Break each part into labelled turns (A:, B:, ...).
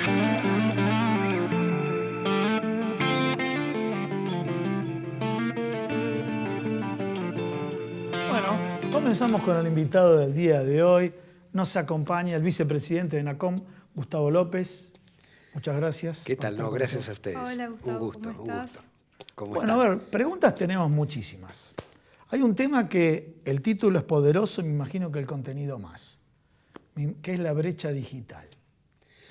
A: Bueno, comenzamos con el invitado del día de hoy. Nos acompaña el vicepresidente de ENACOM, Gustavo López. Muchas gracias.
B: ¿Qué tal? No, gracias a ustedes.
C: Hola, Gustavo,
B: un gusto,
C: ¿cómo estás?
B: un gusto. ¿Cómo
A: Bueno,
B: están?
A: a ver, preguntas tenemos muchísimas. Hay un tema que el título es poderoso y me imagino que el contenido más, que es la brecha digital.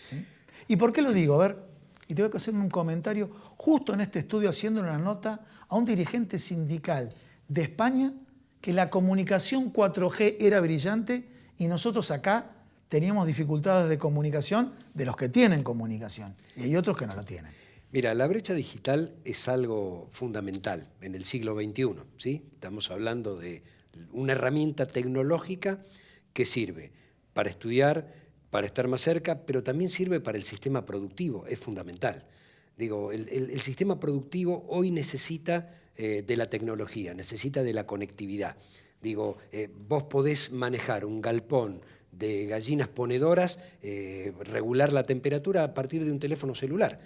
A: ¿Sí? ¿Y por qué lo digo? A ver, y te voy a hacer un comentario justo en este estudio haciendo una nota a un dirigente sindical de España que la comunicación 4G era brillante y nosotros acá teníamos dificultades de comunicación de los que tienen comunicación y hay otros que no lo tienen.
B: Mira, la brecha digital es algo fundamental en el siglo XXI, ¿sí? Estamos hablando de una herramienta tecnológica que sirve para estudiar, para estar más cerca, pero también sirve para el sistema productivo, es fundamental. Digo, el sistema productivo hoy necesita de la tecnología, necesita de la conectividad. Digo, vos podés manejar un galpón de gallinas ponedoras, regular la temperatura a partir de un teléfono celular.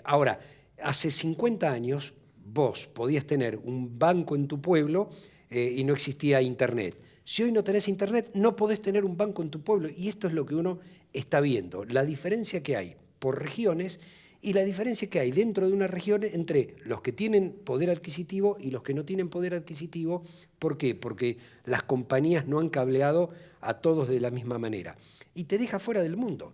B: Ahora, hace 50 años vos podías tener un banco en tu pueblo y no existía internet. Si hoy no tenés internet, no podés tener un banco en tu pueblo. Y esto es lo que uno está viendo, la diferencia que hay por regiones y la diferencia que hay dentro de una región entre los que tienen poder adquisitivo y los que no tienen poder adquisitivo. ¿Por qué? Porque las compañías no han cableado a todos de la misma manera. Y te deja fuera del mundo.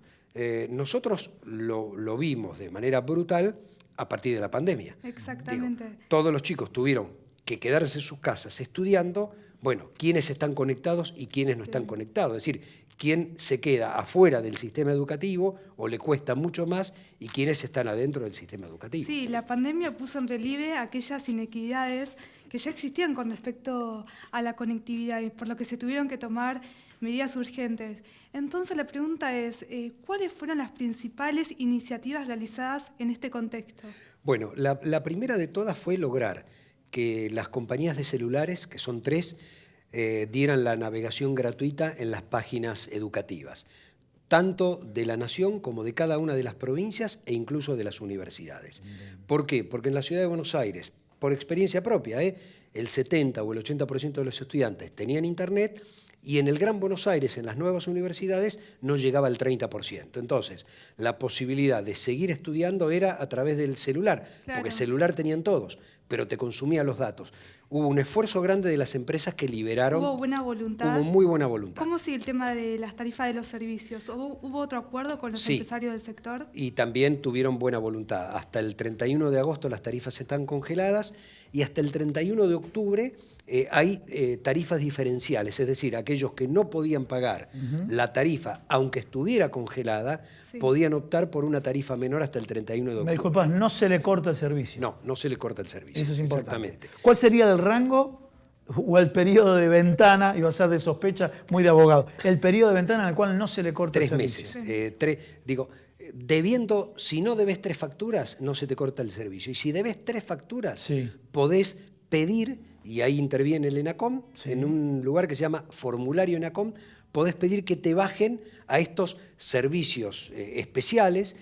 B: Nosotros lo vimos de manera brutal a partir de la pandemia.
C: Exactamente.
B: Digo, todos los chicos tuvieron que quedarse en sus casas estudiando. Bueno, quiénes están conectados y quiénes no están conectados. Es decir, quién se queda afuera del sistema educativo o le cuesta mucho más y quiénes están adentro del sistema educativo.
C: Sí, la pandemia puso en relieve aquellas inequidades que ya existían con respecto a la conectividad y por lo que se tuvieron que tomar medidas urgentes. Entonces la pregunta es, ¿cuáles fueron las principales iniciativas realizadas en este contexto?
B: Bueno, la primera de todas fue lograr que las compañías de celulares, que son 3, dieran la navegación gratuita en las páginas educativas, tanto de la nación como de cada una de las provincias e incluso de las universidades. ¿Por qué? Porque en la ciudad de Buenos Aires, por experiencia propia, el 70 o el 80% de los estudiantes tenían internet y en el Gran Buenos Aires, en las nuevas universidades, no llegaba al 30%. Entonces, la posibilidad de seguir estudiando era a través del celular,
C: Claro.
B: porque celular tenían todos, pero te consumía los datos. Hubo un esfuerzo grande de las empresas que liberaron.
C: ¿Hubo buena voluntad?
B: Hubo muy buena voluntad.
C: ¿Cómo sigue el tema de las tarifas de los servicios? ¿Hubo otro acuerdo con los empresarios del sector?
B: Y también tuvieron buena voluntad. Hasta el 31 de agosto las tarifas están congeladas y hasta el 31 de octubre hay tarifas diferenciales, es decir, aquellos que no podían pagar la tarifa, aunque estuviera congelada, podían optar por una tarifa menor hasta el 31 de octubre.
A: Me disculpas, no se le corta el servicio.
B: No, no se le corta el servicio.
A: Eso es importante.
B: Exactamente.
A: ¿Cuál sería el rango o el periodo de ventana, iba a ser de sospecha, muy de abogado, el periodo de ventana en el cual no se le corta el
B: 3
A: servicio?
B: meses. Debiendo, si no debes 3 facturas, no se te corta el servicio. Y si debes 3 facturas, podés pedir, y ahí interviene el ENACOM, en un lugar que se llama formulario ENACOM, podés pedir que te bajen a estos servicios especiales,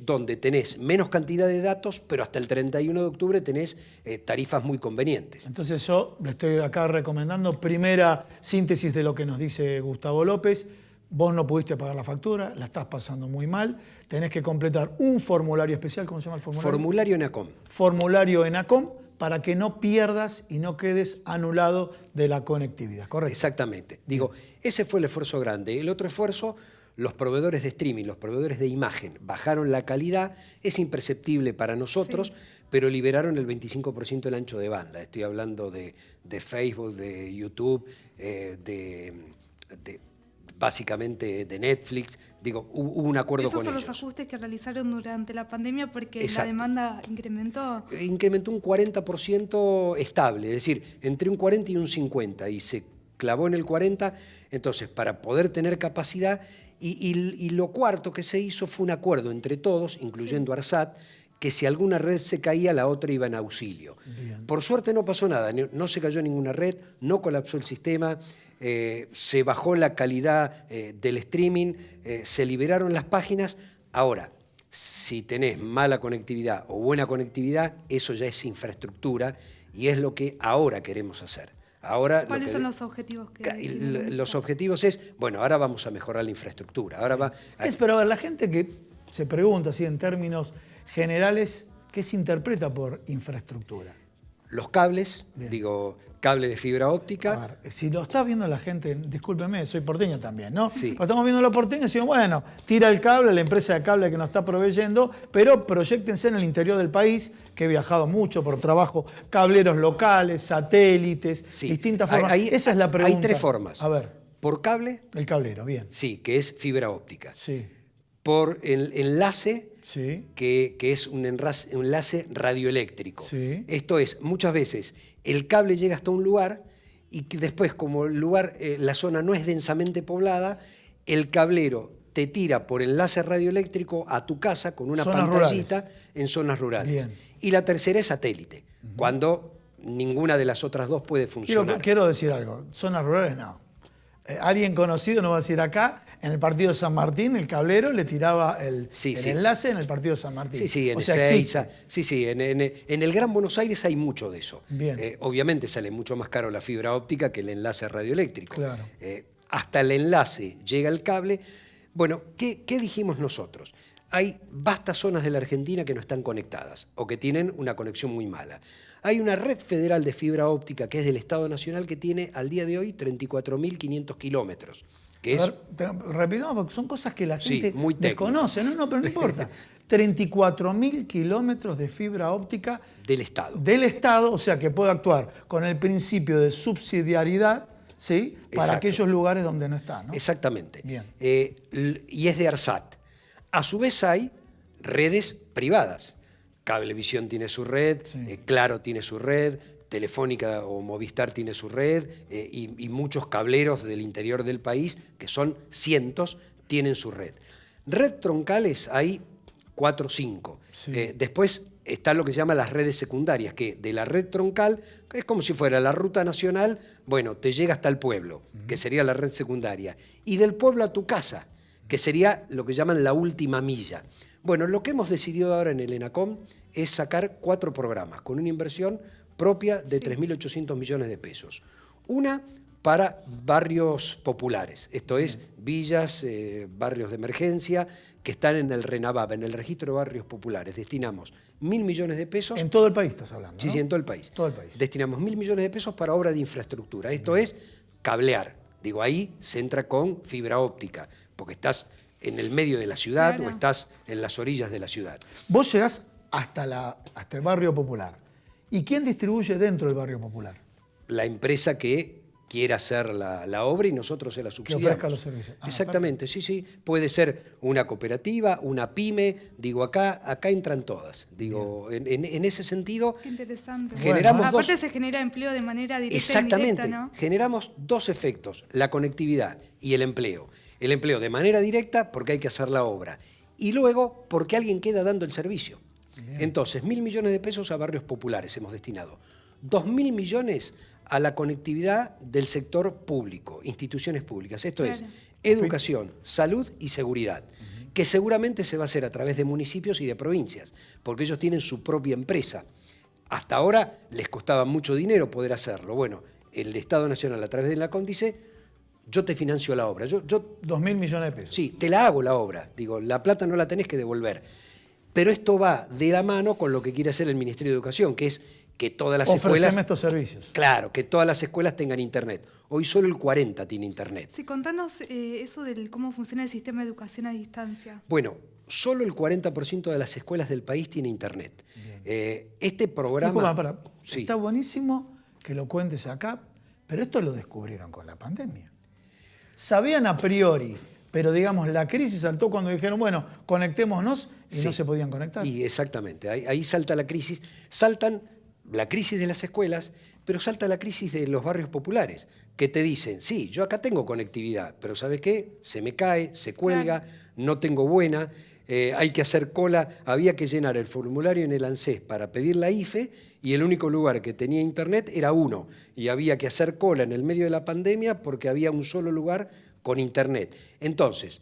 B: donde tenés menos cantidad de datos, pero hasta el 31 de octubre tenés tarifas muy convenientes.
A: Entonces yo le estoy acá recomendando, primera síntesis de lo que nos dice Gustavo López. Vos no pudiste pagar la factura, la estás pasando muy mal, tenés que completar un formulario especial. ¿Cómo se llama el formulario?
B: Formulario ENACOM.
A: Formulario ENACOM, para que no pierdas y no quedes anulado de la conectividad, ¿correcto?
B: Exactamente. Digo, ese fue el esfuerzo grande. El otro esfuerzo, los proveedores de streaming, los proveedores de imagen, bajaron la calidad, es imperceptible para nosotros, pero liberaron el 25% del ancho de banda. Estoy hablando de Facebook, de YouTube, básicamente de Netflix. Digo, hubo un acuerdo con ellos.
C: Esos son los ajustes que realizaron durante la pandemia porque la demanda incrementó.
B: Incrementó un 40% estable, es decir, entre un 40 y un 50, y se clavó en el 40, entonces para poder tener capacidad, y lo cuarto que se hizo fue un acuerdo entre todos, incluyendo ARSAT, que si alguna red se caía, la otra iba en auxilio. Bien. Por suerte no pasó nada, no se cayó ninguna red, no colapsó el sistema, se bajó la calidad del streaming, se liberaron las páginas, Ahora, si tenés mala conectividad o buena conectividad, eso ya es infraestructura y es lo que ahora queremos hacer. Ahora,
C: ¿Cuáles son los objetivos que tienen?
B: Los objetivos es, bueno, ahora vamos a mejorar la infraestructura. Ahora va
A: Pero a ver, la gente que se pregunta así en términos generales, ¿qué se interpreta por infraestructura?
B: los cables,
A: Bien.
B: digo, cable de fibra
A: A
B: óptica.
A: ver, si lo está viendo la gente, discúlpeme, soy porteño también, ¿no?
B: Sí.
A: Pero estamos viendo los porteños y decimos, bueno, tira el cable, la empresa de cable que nos está proveyendo, pero proyéctense en el interior del país, que he viajado mucho por trabajo, cableros locales, satélites,
B: Sí.
A: distintas formas. Esa es la pregunta.
B: Hay tres formas.
A: A ver,
B: Por cable,
A: el cablero, bien.
B: sí, que es fibra óptica.
A: Sí,
B: Por el enlace,
A: sí,
B: que es un enlace radioeléctrico.
A: Sí.
B: Esto es, muchas veces el cable llega hasta un lugar y que después, como el lugar, la zona no es densamente poblada, el cablero te tira por enlace radioeléctrico a tu casa con una
A: Zonas
B: pantallita en zonas rurales.
A: Bien.
B: Y la tercera es satélite, cuando ninguna de las otras dos puede funcionar.
A: Quiero decir algo, zonas rurales no. Alguien conocido nos va a decir acá, en el partido de San Martín, el cablero le tiraba el enlace en el partido de San Martín.
B: Sí, sí, en
A: O sea,
B: Ezeiza.
A: existe.
B: Sí, en el Gran Buenos Aires hay mucho de eso.
A: Bien.
B: Obviamente sale mucho más caro la fibra óptica que el enlace radioeléctrico.
A: Claro.
B: Hasta el enlace llega el cable. Bueno, ¿qué dijimos nosotros? Hay vastas zonas de la Argentina que no están conectadas o que tienen una conexión muy mala. Hay una red federal de fibra óptica que es del Estado Nacional que tiene al día de hoy 34.500 kilómetros. Que
A: A ver, repitamos, porque son cosas que la
B: Sí,
A: gente
B: muy técnico.
A: desconoce. No, pero no importa. 34.000 kilómetros de fibra óptica
B: del Estado.
A: del Estado, o sea que puede actuar con el principio de subsidiariedad, ¿sí? Para
B: Exacto.
A: aquellos lugares donde no está, ¿no?
B: Exactamente.
A: Bien.
B: Y es de ARSAT. A su vez hay redes privadas. Cablevisión tiene su red,
A: Sí.
B: Claro tiene su red, Telefónica o Movistar tiene su red, y muchos cableros del interior del país, que son cientos, tienen su red. Red troncales hay 4 o 5.
A: Sí.
B: Después está lo que se llama las redes secundarias, que de la red troncal, que es como si fuera la ruta nacional, bueno, te llega hasta el pueblo, que sería la red secundaria. Y del pueblo a tu casa, que sería lo que llaman la última milla. Bueno, lo que hemos decidido ahora en el ENACOM es sacar 4 programas con una inversión propia de 3.800 millones de pesos. Una para barrios populares, esto es, villas, barrios de emergencia, que están en el RENAVAP, en el Registro de Barrios Populares. Destinamos 1.000 millones de pesos.
A: En todo el país estás hablando,
B: Sí,
A: ¿no?
B: sí, en todo el país.
A: Todo el país.
B: Destinamos 1.000 millones de pesos para obra de infraestructura. Esto es cablear. Digo, ahí se entra con fibra óptica, porque estás en el medio de la ciudad
C: Claro.
B: o estás en las orillas de la ciudad.
A: Vos llegás hasta el barrio popular. ¿Y quién distribuye dentro del barrio popular?
B: La empresa que quiera hacer la obra y nosotros se la subsidiamos.
A: ofrezca los servicios. Ah,
B: Exactamente, sí, sí. Puede ser una cooperativa, una pyme. Digo, acá entran todas. Digo, en ese sentido,
C: Qué interesante.
B: Generamos
C: Aparte
B: dos-
C: se genera empleo de manera directa e
B: exactamente,
C: indirecta, ¿no?
B: generamos 2 efectos, la conectividad y el empleo. El empleo de manera directa porque hay que hacer la obra y luego porque alguien queda dando el servicio. Entonces, 1.000 millones de pesos a barrios populares hemos destinado. 2.000 millones a la conectividad del sector público, instituciones públicas. Esto es
C: Claro.
B: educación, salud y seguridad, que seguramente se va a hacer a través de municipios y de provincias, porque ellos tienen su propia empresa. Hasta ahora les costaba mucho dinero poder hacerlo. Bueno, el Estado Nacional a través de la CON dice, yo te financio la obra. Yo
A: 2.000 millones de pesos.
B: sí, te la hago la obra. Digo, la plata no la tenés que devolver. Pero esto va de la mano con lo que quiere hacer el Ministerio de Educación, que es que todas las
A: Ofreceme
B: escuelas...
A: estos servicios.
B: Claro, que todas las escuelas tengan internet. Hoy solo el 40 tiene internet.
C: Sí, contanos eso de cómo funciona el sistema de educación a distancia.
B: Bueno, solo el 40% de las escuelas del país tiene internet. Este programa...
A: Disculpa, pará.
B: Sí.
A: Está buenísimo que lo cuentes acá, pero esto lo descubrieron con la pandemia. Sabían a priori, pero digamos, la crisis saltó cuando dijeron, bueno, conectémonos y
B: Sí.
A: no se podían conectar.
B: Y exactamente, ahí salta la crisis. Saltan la crisis de las escuelas, pero salta la crisis de los barrios populares, que te dicen, sí, yo acá tengo conectividad, pero ¿sabes qué? Se me cae, se cuelga,
C: Claro.
B: no tengo buena, hay que hacer cola, había que llenar el formulario en el ANSES para pedir la IFE y el único lugar que tenía internet era uno, y había que hacer cola en el medio de la pandemia porque había un solo lugar con internet. Entonces,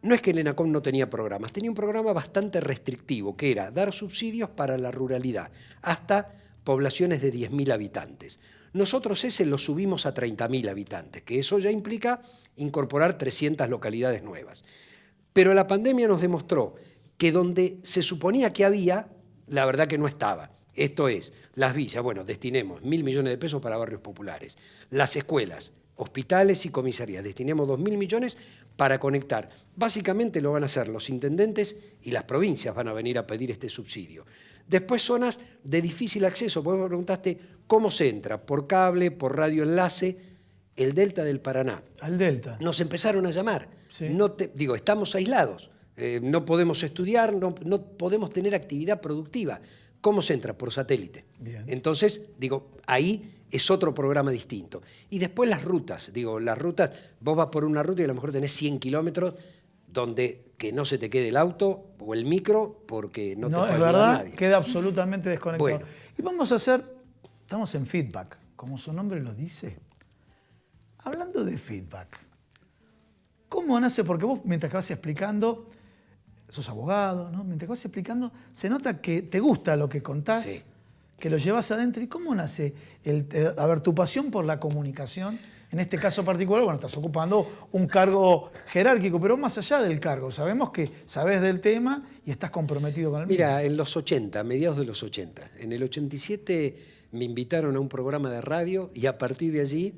B: no es que el ENACOM no tenía programas, tenía un programa bastante restrictivo, que era dar subsidios para la ruralidad, hasta poblaciones de 10.000 habitantes. Nosotros ese lo subimos a 30.000 habitantes, que eso ya implica incorporar 300 localidades nuevas. Pero la pandemia nos demostró que donde se suponía que había, la verdad que no estaba. Esto es, las villas, bueno, destinemos 1.000 millones de pesos para barrios populares. Las escuelas, hospitales y comisarías, destinemos 2.000 millones para conectar. Básicamente lo van a hacer los intendentes y las provincias van a venir a pedir este subsidio. Después zonas de difícil acceso. Vos me preguntaste cómo se entra, por cable, por radioenlace, el Delta del Paraná.
A: Al Delta.
B: Nos empezaron a llamar.
A: Sí.
B: Digo, estamos aislados, no podemos estudiar, no podemos tener actividad productiva. ¿Cómo se entra? Por satélite.
A: Bien.
B: Entonces, digo, ahí es otro programa distinto. Y después las rutas. Digo, las rutas, vos vas por una ruta y a lo mejor tenés 100 kilómetros donde que no se te quede el auto o el micro porque no te puede
A: es
B: ayudar
A: verdad,
B: nadie.
A: queda absolutamente desconectado.
B: Bueno.
A: Y vamos a hacer, estamos en feedback, como su nombre lo dice. Hablando de feedback, ¿cómo nace? Porque vos, mientras que vas explicando, sos abogado, ¿no? Mientras que vas explicando, se nota que te gusta lo que contás,
B: Sí.
A: que lo llevas adentro. ¿Y cómo nace tu pasión por la comunicación? En este caso particular, bueno, estás ocupando un cargo jerárquico, pero más allá del cargo, sabemos que sabés del tema y estás comprometido con el mismo.
B: Mira, en los 80, mediados de los 80, en el 87 me invitaron a un programa de radio y a partir de allí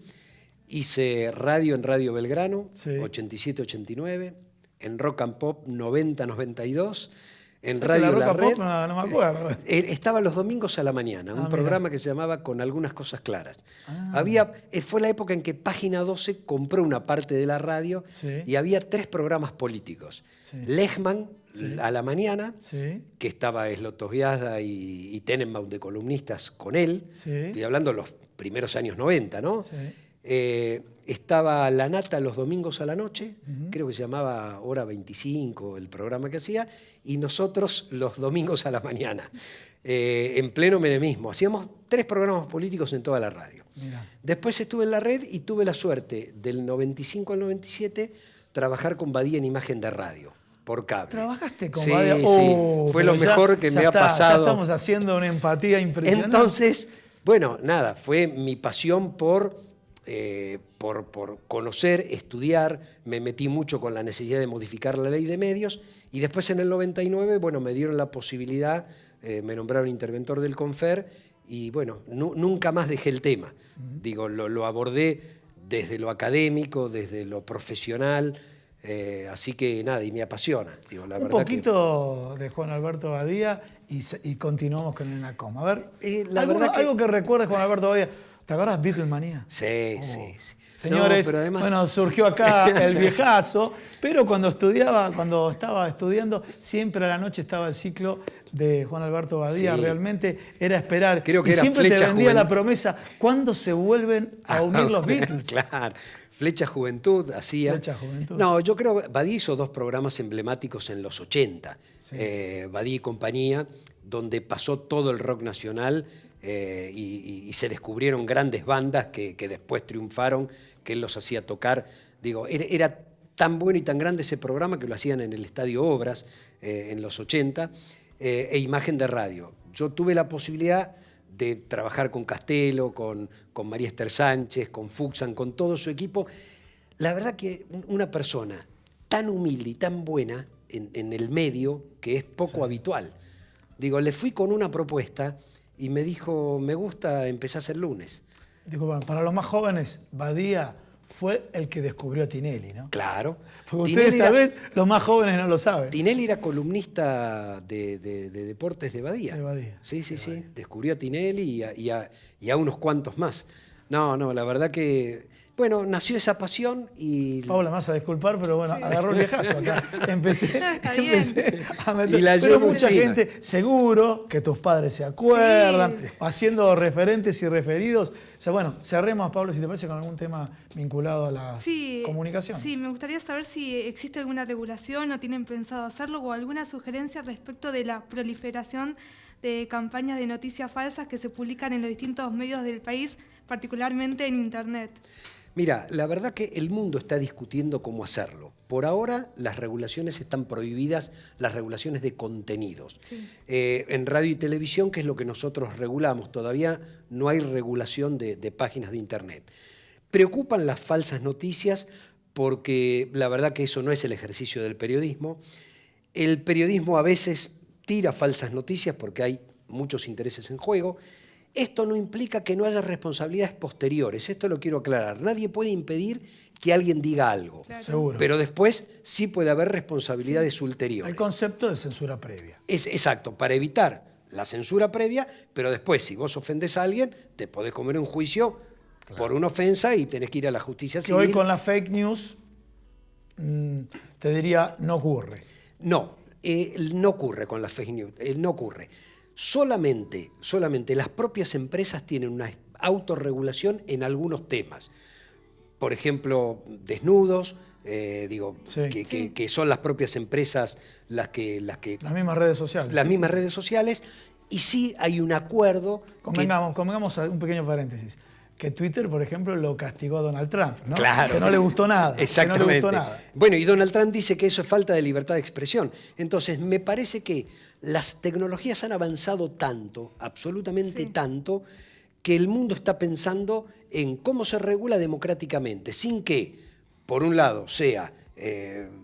B: hice radio en Radio Belgrano,
A: Sí.
B: 87-89, en Rock and Pop 90-92, en
A: ¿Sabes que
B: Radio
A: la
B: La
A: Rock and
B: Red.
A: Pop no me acuerdo?
B: Estaba los domingos a la mañana, un
A: mira.
B: programa que se llamaba Con algunas cosas claras. Fue la época en que Página 12 compró una parte de la radio
A: Sí.
B: y había 3 programas políticos.
A: Sí.
B: Lechman
A: Sí.
B: a la mañana,
A: Sí.
B: que estaba Slotoviada y Tenenbaum de columnistas con él.
A: Sí.
B: Estoy hablando de los primeros años 90, ¿no?
A: Sí.
B: Estaba La Nata los domingos a la noche, creo que se llamaba Hora 25 el programa que hacía, y nosotros los domingos a la mañana, en pleno menemismo. Hacíamos 3 programas políticos en toda la radio.
A: Mirá.
B: Después estuve en la red y tuve la suerte, del 95 al 97, trabajar con Badía en imagen de radio, por cable.
A: ¿Trabajaste con
B: Sí,
A: Badia?
B: sí, fue
A: Pero
B: lo mejor que me ha pasado.
A: Ya estamos haciendo una empatía impresionante.
B: Entonces, bueno, nada, fue mi pasión por conocer, estudiar, me metí mucho con la necesidad de modificar la ley de medios y después en el 99, bueno, me dieron la posibilidad, me nombraron interventor del CONFER y bueno, nunca más dejé el tema. Digo, lo abordé desde lo académico, desde lo profesional, así que nada, y me apasiona. Digo, la
A: Un
B: verdad
A: poquito de Juan Alberto Badía y continuamos con el ENACOM. A ver,
B: la verdad que-
A: algo que recuerdes Juan Alberto Badía. ¿Te acuerdas Beatlemanía?
B: Sí, sí, sí.
A: Señores,
B: No, pero además-
A: bueno, surgió acá el viejazo, pero cuando estaba estudiando, siempre a la noche estaba el ciclo de Juan Alberto Badía.
B: Sí.
A: Realmente era esperar.
B: Creo que
A: y
B: era
A: siempre te
B: Flecha
A: vendía la
B: Juvenil.
A: promesa, ¿cuándo se vuelven a unir los Beatles?
B: Claro, Flecha Juventud hacía.
A: Flecha Juventud.
B: No, yo creo que Badía hizo 2 programas emblemáticos en los 80.
A: Sí.
B: Badía y compañía, donde pasó todo el rock nacional y se descubrieron grandes bandas que después triunfaron, que él los hacía tocar. Digo, era tan bueno y tan grande ese programa que lo hacían en el Estadio Obras en los 80, e Imagen de Radio. Yo tuve la posibilidad de trabajar con Castelo, con María Esther Sánchez, con Fuxan, con todo su equipo. La verdad que una persona tan humilde y tan buena en el medio, que es poco habitual. Digo, le fui con una propuesta y me dijo, me gusta, empezás el lunes.
A: Digo, bueno, para los más jóvenes, Badía fue el que descubrió a Tinelli, ¿no?
B: Claro.
A: Porque
B: Tinelli
A: ustedes tal
B: era-
A: vez, los más jóvenes no lo saben.
B: Tinelli era columnista de deportes de Badía.
A: De Badía.
B: Sí, sí, sí. Descubrió a Tinelli y a unos cuantos más. No, la verdad que... Bueno, nació esa pasión y...
A: Paula, me vas a disculpar, pero bueno,
C: Sí.
A: agarró el viejazo acá. Empecé,
C: No, está bien.
A: empecé a meter.
B: Y la
A: pero
B: llevo
A: mucha
B: encima.
A: gente, seguro que tus padres se acuerdan,
C: Sí.
A: haciendo referentes y referidos. O sea, bueno, cerremos, Pablo, si te parece, con algún tema vinculado a la comunicación.
C: Sí, me gustaría saber si existe alguna regulación o tienen pensado hacerlo o alguna sugerencia respecto de la proliferación de campañas de noticias falsas que se publican en los distintos medios del país, particularmente en Internet.
B: Mira, la verdad que el mundo está discutiendo cómo hacerlo. Por ahora las regulaciones están prohibidas, las regulaciones de contenidos.
C: Sí.
B: En radio y televisión, que es lo que nosotros regulamos, todavía no hay regulación de páginas de Internet. Preocupan las falsas noticias porque la verdad que eso no es el ejercicio del periodismo. El periodismo a veces tira falsas noticias porque hay muchos intereses en juego. Esto no implica que no haya responsabilidades posteriores, esto lo quiero aclarar. Nadie puede impedir que alguien diga algo,
C: Claro.
A: Seguro.
B: pero después sí puede haber responsabilidades ulteriores.
A: El concepto de censura previa.
B: Es exacto, para evitar la censura previa, pero después si vos ofendés a alguien, te podés comer un juicio por una ofensa y tenés que ir a la justicia
A: Que
B: civil.
A: hoy con la fake news, te diría, no ocurre.
B: No, no ocurre con la fake news, no ocurre. Solamente las propias empresas tienen una autorregulación en algunos temas. Por ejemplo, desnudos,
A: Sí.
B: que son las propias empresas las que
A: Las mismas redes sociales.
B: las mismas redes sociales, y sí hay un acuerdo.
A: Convengamos un pequeño paréntesis. Que Twitter, por ejemplo, lo castigó a Donald Trump, ¿no?
B: Claro.
A: Que no le gustó nada.
B: Exactamente.
A: Que no le gustó nada.
B: Bueno, y Donald Trump dice que eso es falta de libertad de expresión. Entonces, me parece que las tecnologías han avanzado tanto, absolutamente
C: Sí.
B: tanto, que el mundo está pensando en cómo se regula democráticamente, sin que, por un lado, sea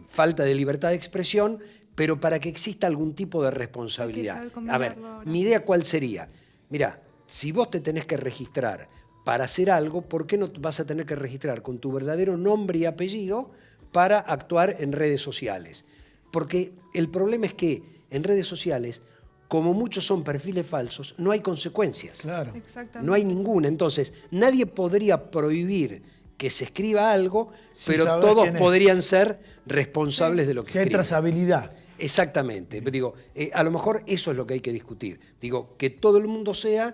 B: falta de libertad de expresión, pero para que exista algún tipo de responsabilidad.
C: saber
B: A ver,
C: combinarlo ahora.
B: mi idea cuál sería. Mirá, si vos te tenés que registrar para hacer algo, ¿por qué no vas a tener que registrar con tu verdadero nombre y apellido para actuar en redes sociales? Porque el problema es que en redes sociales, como muchos son perfiles falsos, no hay consecuencias.
A: Claro.
C: Exactamente.
B: No hay ninguna. Entonces, nadie podría prohibir que se escriba algo,
A: Sin
B: pero
A: saber
B: todos
A: quién es.
B: podrían ser responsables de lo que
A: Si hay
B: escriben.
A: trazabilidad.
B: Exactamente. Digo, a lo mejor eso es lo que hay que discutir. Digo, que todo el mundo sea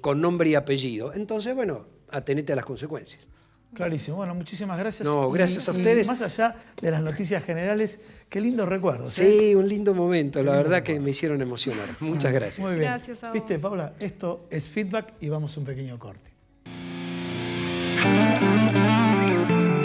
B: con nombre y apellido. Entonces, bueno, atenete a las consecuencias.
A: Clarísimo. Bueno, muchísimas gracias.
B: No, gracias a
A: Y
B: ustedes.
A: más allá de las noticias generales, qué lindos recuerdos.
B: Sí, un lindo momento. La verdad que me hicieron emocionar. Muchas gracias.
A: Muy bien.
C: Gracias a
A: Viste,
C: vos.
A: Paula, esto es feedback y vamos a un pequeño corte.